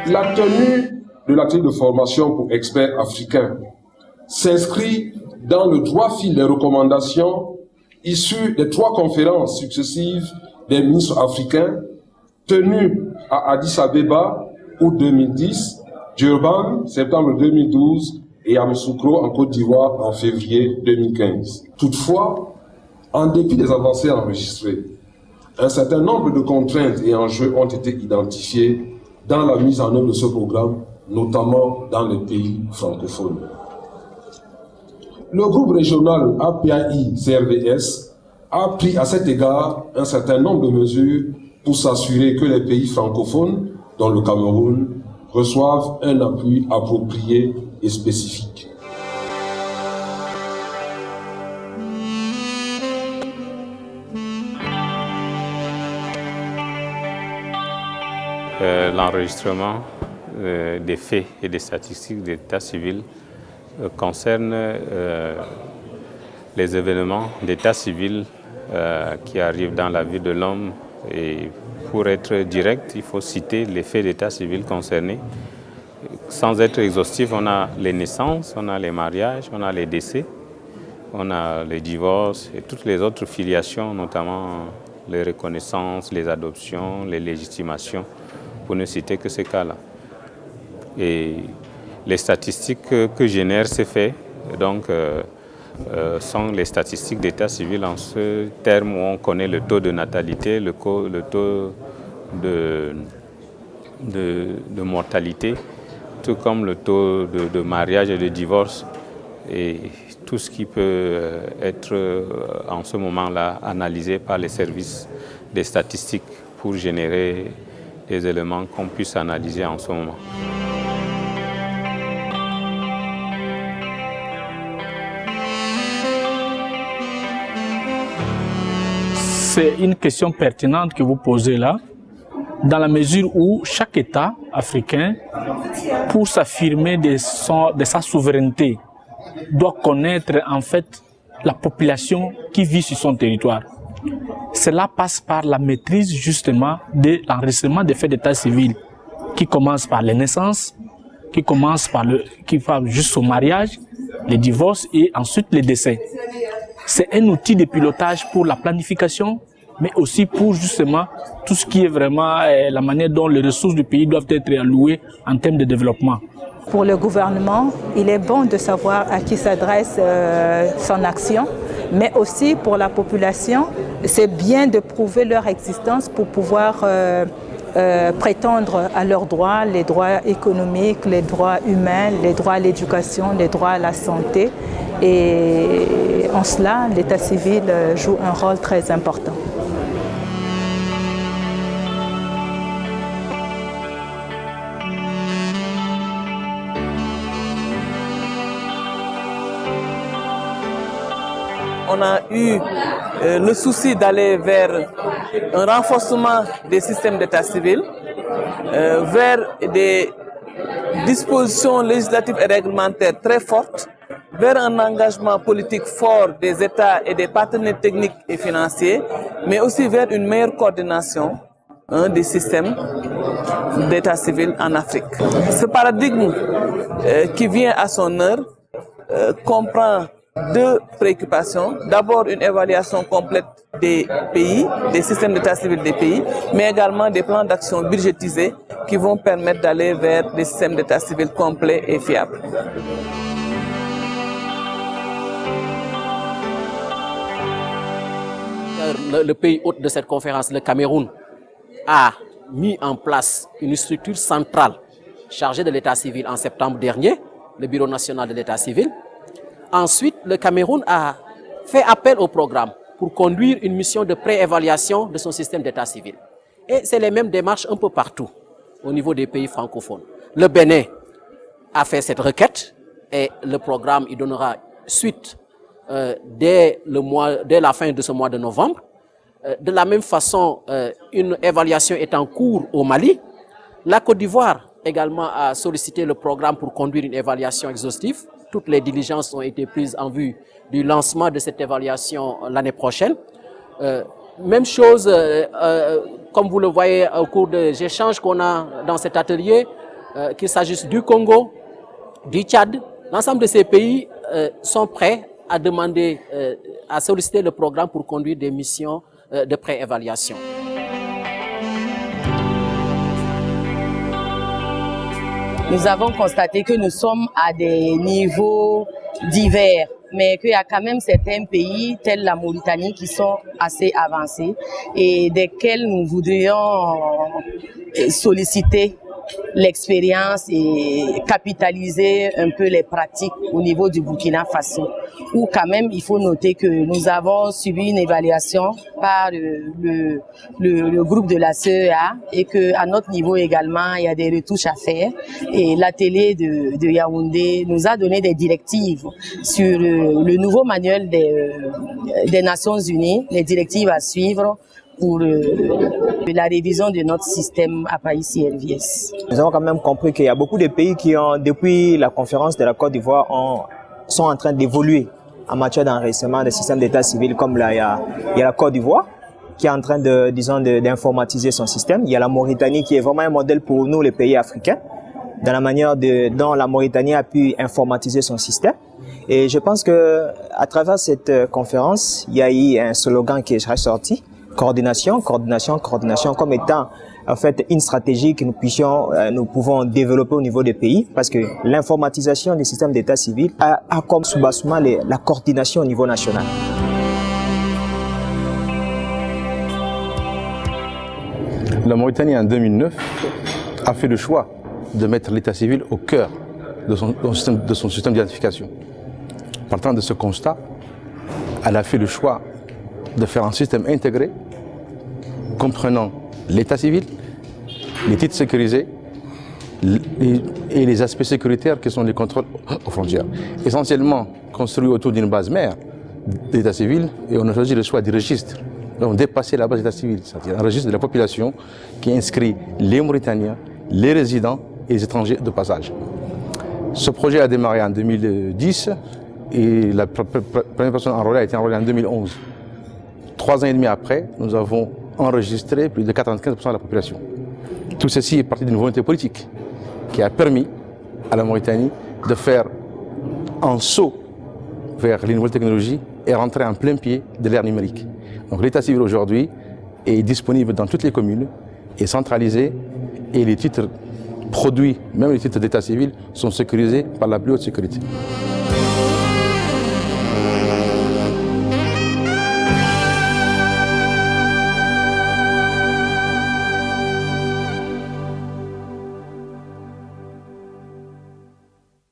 La tenue de l'atelier de formation pour experts africains s'inscrit dans le droit fil des recommandations issues des 3 conférences successives des ministres africains tenues à Addis Abeba, août 2010, Durban, septembre 2012 et Yamoussoukro en Côte d'Ivoire en février 2015. Toutefois, en dépit des avancées enregistrées, un certain nombre de contraintes et enjeux ont été identifiés dans la mise en œuvre de ce programme, notamment dans les pays francophones. Le groupe régional APAI-CRDS a pris à cet égard un certain nombre de mesures pour s'assurer que les pays francophones, dont le Cameroun, reçoivent un appui approprié et spécifique. L'enregistrement des faits et des statistiques d'état civil concerne les événements d'état civil qui arrivent dans la vie de l'homme. Et pour être direct, il faut citer les faits d'état civil concernés. Sans être exhaustif, on a les naissances, on a les mariages, on a les décès, on a les divorces et toutes les autres filiations, notamment les reconnaissances, les adoptions, les légitimations, pour ne citer que ces cas-là. Et les statistiques que génèrent ces faits donc, sont les statistiques d'état civil en ce terme où on connaît le taux de natalité, le taux de mortalité, tout comme le taux de mariage et de divorce et tout ce qui peut être en ce moment-là analysé par les services des statistiques pour générer des éléments qu'on puisse analyser en ce moment. C'est une question pertinente que vous posez là, dans la mesure où chaque État africain, pour s'affirmer de sa souveraineté, doit connaître en fait la population qui vit sur son territoire. Cela passe par la maîtrise justement de l'enregistrement des faits d'état civil, qui commence par les naissances, qui va jusqu'au mariage, les divorces et ensuite les décès. C'est un outil de pilotage pour la planification, mais aussi pour justement tout ce qui est vraiment la manière dont les ressources du pays doivent être allouées en termes de développement. Pour le gouvernement, il est bon de savoir à qui s'adresse son action, mais aussi pour la population, c'est bien de prouver leur existence pour pouvoir prétendre à leurs droits, les droits économiques, les droits humains, les droits à l'éducation, les droits à la santé. Et en cela, l'état civil joue un rôle très important. On a eu le souci d'aller vers un renforcement des systèmes d'état civil, vers des dispositions législatives et réglementaires très fortes, vers un engagement politique fort des États et des partenaires techniques et financiers, mais aussi vers une meilleure coordination des systèmes d'état civil en Afrique. Ce paradigme qui vient à son heure comprend 2 préoccupations. D'abord, une évaluation complète des pays, des systèmes d'état civil des pays, mais également des plans d'action budgétisés qui vont permettre d'aller vers des systèmes d'état civil complets et fiables. Le pays hôte de cette conférence, le Cameroun, a mis en place une structure centrale chargée de l'état civil en septembre dernier, le Bureau national de l'état civil. Ensuite, le Cameroun a fait appel au programme pour conduire une mission de pré-évaluation de son système d'état civil. Et c'est les mêmes démarches un peu partout au niveau des pays francophones. Le Bénin a fait cette requête et le programme y donnera suite dès la fin de ce mois de novembre. De la même façon, une évaluation est en cours au Mali. La Côte d'Ivoire également a sollicité le programme pour conduire une évaluation exhaustive. Toutes les diligences ont été prises en vue du lancement de cette évaluation l'année prochaine. Même chose, comme vous le voyez au cours des échanges qu'on a dans cet atelier, qu'il s'agisse du Congo, du Tchad, l'ensemble de ces pays sont prêts à demander, à solliciter le programme pour conduire des missions de pré-évaluation. Nous avons constaté que nous sommes à des niveaux divers, mais qu'il y a quand même certains pays, tels la Mauritanie, qui sont assez avancés et desquels nous voudrions solliciter l'expérience et capitaliser un peu les pratiques au niveau du Burkina Faso, où quand même il faut noter que nous avons subi une évaluation par le groupe de la CEA et qu'à notre niveau également il y a des retouches à faire, et l'atelier de Yaoundé nous a donné des directives sur le nouveau manuel des Nations Unies, les directives à suivre pour la révision de notre système API-CRVS. Nous avons quand même compris qu'il y a beaucoup de pays qui ont, depuis la conférence de la Côte d'Ivoire, sont en train d'évoluer en matière d'enregistrement des systèmes d'état civil, comme là, il y a la Côte d'Ivoire qui est en train d'informatiser son système. Il y a la Mauritanie qui est vraiment un modèle pour nous, les pays africains, dans la manière dont la Mauritanie a pu informatiser son système. Et je pense que à travers cette conférence, il y a eu un slogan qui est ressorti: coordination, coordination, coordination, comme étant en fait une stratégie que nous pouvons développer au niveau des pays, parce que l'informatisation du système d'état civil a comme soubassement la coordination au niveau national. La Mauritanie en 2009 a fait le choix de mettre l'état civil au cœur de son système d'identification. Partant de ce constat, elle a fait le choix de faire un système intégré comprenant l'état civil, les titres sécurisés et les aspects sécuritaires qui sont les contrôles aux frontières. Essentiellement construit autour d'une base mère d'état civil, et on a choisi le choix du registre. Donc dépasser la base d'état civil, c'est-à-dire un registre de la population qui inscrit les Mauritaniens, les résidents et les étrangers de passage. Ce projet a démarré en 2010 et la première personne enrôlée a été enrôlée en 2011. 3 ans et demi après, nous avons enregistré plus de 95% de la population. Tout ceci est parti d'une volonté politique qui a permis à la Mauritanie de faire un saut vers les nouvelles technologies et rentrer en plein pied de l'ère numérique. Donc l'état civil aujourd'hui est disponible dans toutes les communes, est centralisé, et les titres produits, même les titres d'état civil, sont sécurisés par la plus haute sécurité.